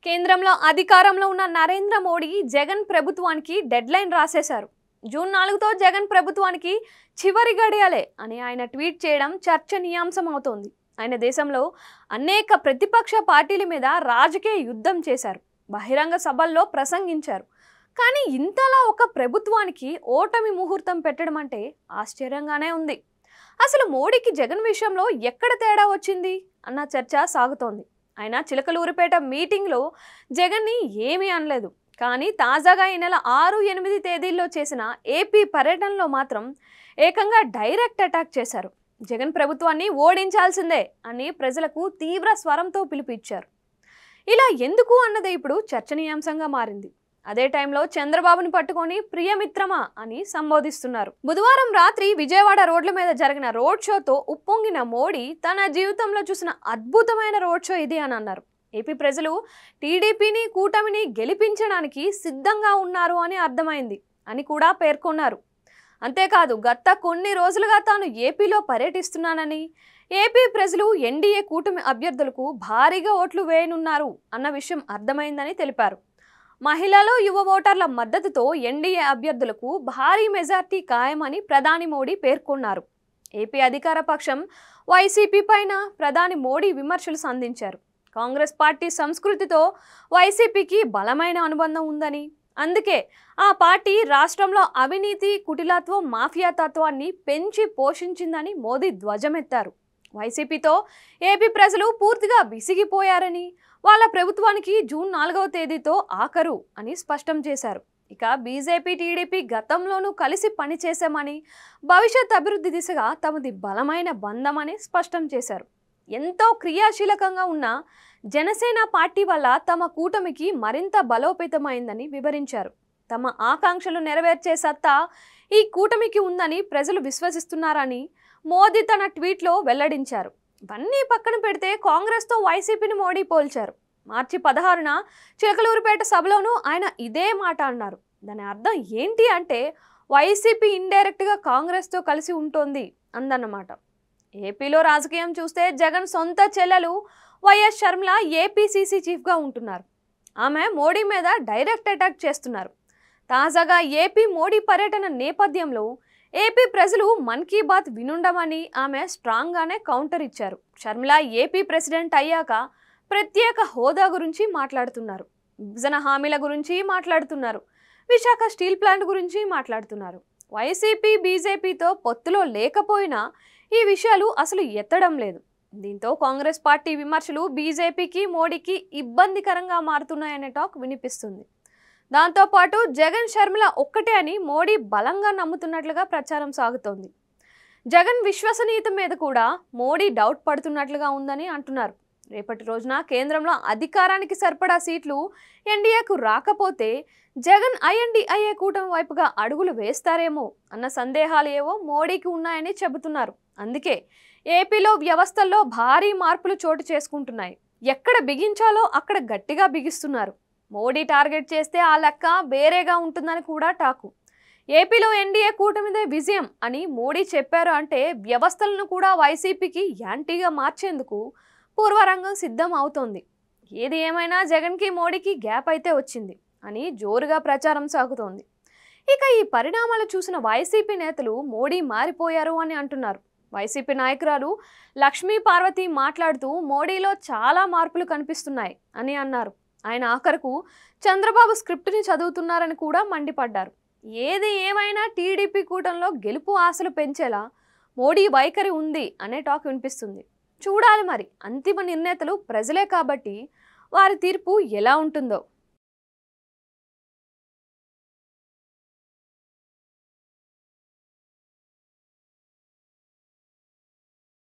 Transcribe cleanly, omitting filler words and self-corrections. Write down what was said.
కేంద్రంలో అధికారంలో ఉన్న నరేంద్ర మోడీ జగన్ ప్రభుత్వానికి డెడ్ లైన్ రాసేశారు. జూన్ 4తో జగన్ ప్రభుత్వానికి చివరి గడియాలే అని ఆయన ట్వీట్ చేయడం చర్చనీయాంశం అవుతోంది. ఆయన దేశంలో అనేక ప్రతిపక్ష పార్టీల మీద రాజకీయ యుద్ధం చేశారు, బహిరంగ సభల్లో ప్రసంగించారు. కానీ ఇంతలా ఒక ప్రభుత్వానికి ఓటమి ముహూర్తం పెట్టడం అంటే ఆశ్చర్యంగానే ఉంది. అసలు మోడీకి జగన్ విషయంలో ఎక్కడ తేడా వచ్చింది అన్న చర్చ సాగుతోంది. ఆయన చిలకలూరిపేట మీటింగ్లో జగన్ని ఏమీ అనలేదు. కానీ తాజాగా ఈ నెల 6-8 తేదీల్లో చేసిన ఏపీ పర్యటనలో మాత్రం ఏకంగా డైరెక్ట్ అటాక్ చేశారు. జగన్ ప్రభుత్వాన్ని ఓడించాల్సిందే అని ప్రజలకు తీవ్ర స్వరంతో పిలుపు ఇచ్చారు. ఇలా ఎందుకు అన్నదే ఇప్పుడు చర్చనీయాంశంగా మారింది. అదే టైంలో చంద్రబాబుని పట్టుకొని ప్రియమిత్రమా అని సంబోధిస్తున్నారు. బుధవారం రాత్రి విజయవాడ రోడ్ల మీద జరిగిన రోడ్ షోతో ఉప్పొంగిన మోడీ తన జీవితంలో చూసిన అద్భుతమైన రోడ్ షో ఇది అని అన్నారు. ఏపీ ప్రజలు టీడీపీని కూటమిని గెలిపించడానికి సిద్ధంగా ఉన్నారు అని అర్థమైంది అని కూడా పేర్కొన్నారు. అంతేకాదు గత కొన్ని రోజులుగా తాను ఏపీలో పర్యటిస్తున్నానని, ఏపీ ప్రజలు ఎన్డీఏ కూటమి అభ్యర్థులకు భారీగా ఓట్లు వేయనున్నారు అన్న విషయం అర్థమైందని తెలిపారు. మహిళలు, యువ ఓటర్ల మద్దతుతో ఎన్డీఏ అభ్యర్థులకు భారీ మెజార్టీ ఖాయమని ప్రధాని మోడీ పేర్కొన్నారు. ఏపీ అధికార పక్షం వైసీపీ పైన ప్రధాని మోడీ విమర్శలు సంధించారు. కాంగ్రెస్ పార్టీ సంస్కృతితో వైసీపీకి బలమైన అనుబంధం ఉందని, అందుకే ఆ పార్టీ రాష్ట్రంలో అవినీతి, కుటిలత్వం, మాఫియా తత్వాన్ని పెంచి పోషించిందని మోదీ ధ్వజమెత్తారు. వైసీపీతో ఏపీ ప్రజలు పూర్తిగా విసిగిపోయారని, వాళ్ళ ప్రభుత్వానికి జూన్ 4వ తేదీతో ఆఖరు అని స్పష్టం చేశారు. ఇక బీజేపీ, టీడీపీ గతంలోనూ కలిసి పనిచేశామని, భవిష్యత్ అభివృద్ధి దిశగా తమది బలమైన బంధమని స్పష్టం చేశారు. ఎంతో క్రియాశీలకంగా ఉన్న జనసేన పార్టీ వల్ల తమ కూటమికి మరింత బలోపేతమైందని వివరించారు. తమ ఆకాంక్షలు నెరవేర్చే సత్తా ఈ కూటమికి ఉందని ప్రజలు విశ్వసిస్తున్నారని మోదీ తన ట్వీట్లో వెల్లడించారు. ఇవన్నీ పక్కన పెడితే కాంగ్రెస్తో వైసీపీని మోడీ పోల్చారు. మార్చి 16న చిలకలూరిపేట సభలోనూ ఆయన ఇదే మాట అన్నారు. దాని అర్థం ఏంటి అంటే వైసీపీ ఇండైరెక్ట్గా కాంగ్రెస్తో కలిసి ఉంటోంది అందన్నమాట. ఏపీలో రాజకీయం చూస్తే జగన్ సొంత చెల్లెలు వైఎస్ షర్మిల ఏపీసీసీ చీఫ్గా ఉంటున్నారు. ఆమె మోడీ మీద డైరెక్ట్ అటాక్ చేస్తున్నారు. తాజాగా ఏపీ మోడీ పర్యటన నేపథ్యంలో ఏపీ ప్రజలు మన్ కీ బాత్ వినుండమని ఆమె స్ట్రాంగ్గానే కౌంటర్ ఇచ్చారు. షర్మిల ఏపీ ప్రెసిడెంట్ అయ్యాక ప్రత్యేక హోదా గురించి మాట్లాడుతున్నారు, విభజన హామీల గురించి మాట్లాడుతున్నారు, విశాఖ స్టీల్ ప్లాంట్ గురించి మాట్లాడుతున్నారు. వైసీపీ, బీజేపీతో పొత్తులో లేకపోయినా ఈ విషయాలు అసలు ఎత్తడం లేదు. దీంతో కాంగ్రెస్ పార్టీ విమర్శలు బీజేపీకి, మోడీకి ఇబ్బందికరంగా మారుతున్నాయనే టాక్ వినిపిస్తుంది. దాంతోపాటు జగన్, షర్మిల ఒక్కటే అని మోడీ బలంగా నమ్ముతున్నట్లుగా ప్రచారం సాగుతోంది. జగన్ విశ్వసనీయత మీద కూడా మోడీ డౌట్ పడుతున్నట్లుగా ఉందని అంటున్నారు. రేపటి రోజున కేంద్రంలో అధికారానికి సరిపడా సీట్లు ఎన్డీఏకు రాకపోతే జగన్ ఐఎన్డీఏ కూటమి వైపుగా అడుగులు వేస్తారేమో అన్న సందేహాలు ఏవో మోడీకి ఉన్నాయని చెబుతున్నారు. అందుకే ఏపీలో వ్యవస్థల్లో భారీ మార్పులు చోటు చేసుకుంటున్నాయి. ఎక్కడ బిగించాలో అక్కడ గట్టిగా బిగిస్తున్నారు. మోడీ టార్గెట్ చేస్తే ఆ లెక్క వేరేగా ఉంటుందని కూడా టాకు. ఏపీలో ఎన్డీఏ కూటమిదే విజయం అని మోడీ చెప్పారు అంటే వ్యవస్థలను కూడా వైసీపీకి యాంటీగా మార్చేందుకు పూర్వరంగం సిద్ధం అవుతోంది. ఏది ఏమైనా జగన్కి, మోడీకి గ్యాప్ అయితే వచ్చింది అని జోరుగా ప్రచారం సాగుతోంది. ఇక ఈ పరిణామాలు చూసిన వైసీపీ నేతలు మోడీ మారిపోయారు అని అంటున్నారు. వైసీపీ నాయకురాలు లక్ష్మీ పార్వతి మాట్లాడుతూ మోడీలో చాలా మార్పులు కనిపిస్తున్నాయి అని అన్నారు. ఆయన ఆఖరకు చంద్రబాబు స్క్రిప్ట్ని చదువుతున్నారని కూడా మండిపడ్డారు. ఏది ఏమైనా టీడీపీ కూటమిలో గెలుపు ఆశలు పెంచేలా మోడీ వైఖరి ఉంది అనే టాక్ వినిపిస్తుంది. చూడాలి మరి, అంతిమ నిర్ణేతలు ప్రజలే కాబట్టి వారి తీర్పు ఎలా ఉంటుందో.